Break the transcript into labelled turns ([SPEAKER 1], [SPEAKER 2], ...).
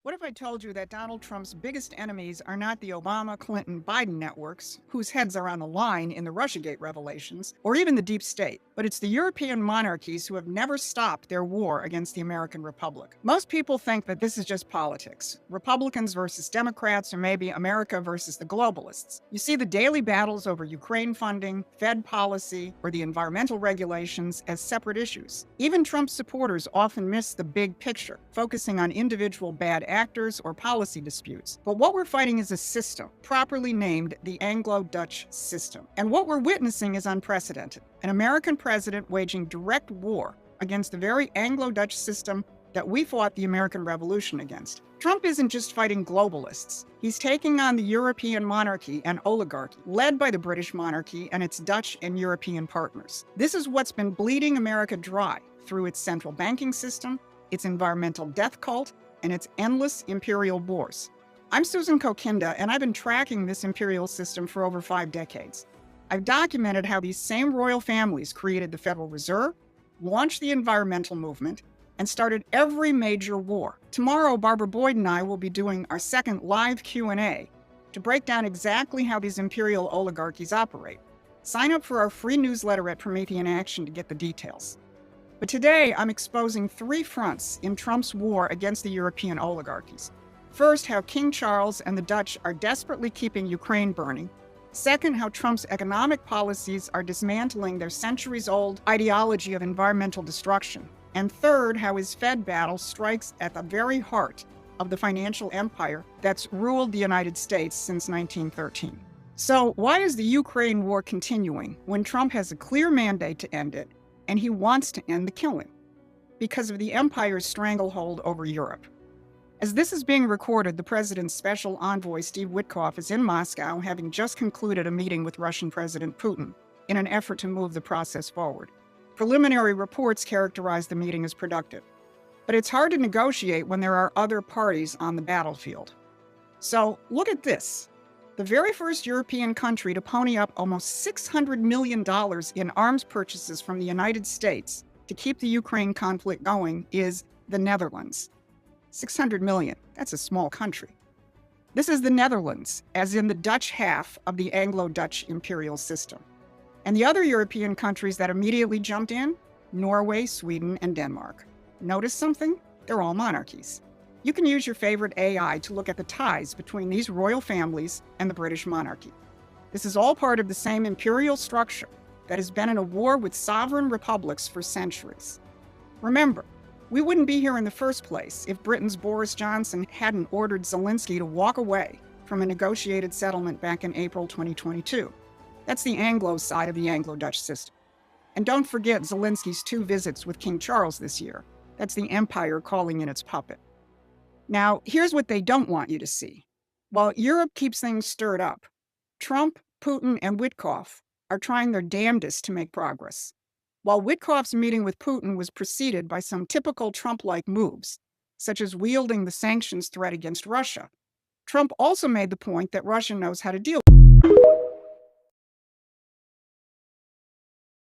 [SPEAKER 1] What if I told you that Donald Trump's biggest enemies are not the Obama, Clinton, Biden networks, whose heads are on the line in the Russiagate revelations, or even the deep state, but it's the European monarchies who have never stopped their war against the American Republic? Most people think that this is just politics, Republicans versus Democrats, or maybe America versus the globalists. You see the daily battles over Ukraine funding, Fed policy, or the environmental regulations as separate issues. Even Trump supporters often miss the big picture, focusing on individual bad actors or policy disputes. But what we're fighting is a system, properly named the Anglo-Dutch system. And what we're witnessing is unprecedented. An American president waging direct war against the very Anglo-Dutch system that we fought the American Revolution against. Trump isn't just fighting globalists. He's taking on the European monarchy and oligarchy, led by the British monarchy and its Dutch and European partners. This is what's been bleeding America dry through its central banking system, its environmental death cult, and its endless imperial wars. I'm Susan Kokinda, and I've been tracking this imperial system for over 5 decades. I've documented how these same royal families created the Federal Reserve, launched the environmental movement, and started every major war. Tomorrow, Barbara Boyd and I will be doing our second live Q&A to break down exactly how these imperial oligarchies operate. Sign up for our free newsletter at Promethean Action to get the details. But today, I'm exposing 3 fronts in Trump's war against the European oligarchies. First, how King Charles and the Dutch are desperately keeping Ukraine burning. Second, how Trump's economic policies are dismantling their centuries-old ideology of environmental destruction. And third, how his Fed battle strikes at the very heart of the financial empire that's ruled the United States since 1913. So why is the Ukraine war continuing when Trump has a clear mandate to end it, and he wants to end the killing? Because of the empire's stranglehold over Europe. As this is being recorded, the president's special envoy, Steve Witkoff, is in Moscow, having just concluded a meeting with Russian President Putin in an effort to move the process forward. Preliminary reports characterize the meeting as productive. But it's hard to negotiate when there are other parties on the battlefield. So look at this. The very first European country to pony up almost $600 million in arms purchases from the United States to keep the Ukraine conflict going is the Netherlands. 600 million, that's a small country. This is the Netherlands, as in the Dutch half of the Anglo-Dutch imperial system. And the other European countries that immediately jumped in? Norway, Sweden, and Denmark. Notice something? They're all monarchies. You can use your favorite AI to look at the ties between these royal families and the British monarchy. This is all part of the same imperial structure that has been in a war with sovereign republics for centuries. Remember, we wouldn't be here in the first place if Britain's Boris Johnson hadn't ordered Zelensky to walk away from a negotiated settlement back in April 2022. That's the Anglo side of the Anglo-Dutch system. And don't forget Zelensky's 2 visits with King Charles this year. That's the empire calling in its puppet. Now, here's what they don't want you to see. While Europe keeps things stirred up, Trump, Putin, and Witkoff are trying their damnedest to make progress. While Witkoff's meeting with Putin was preceded by some typical Trump-like moves, such as wielding the sanctions threat against Russia, Trump also made the point that Russia knows how to deal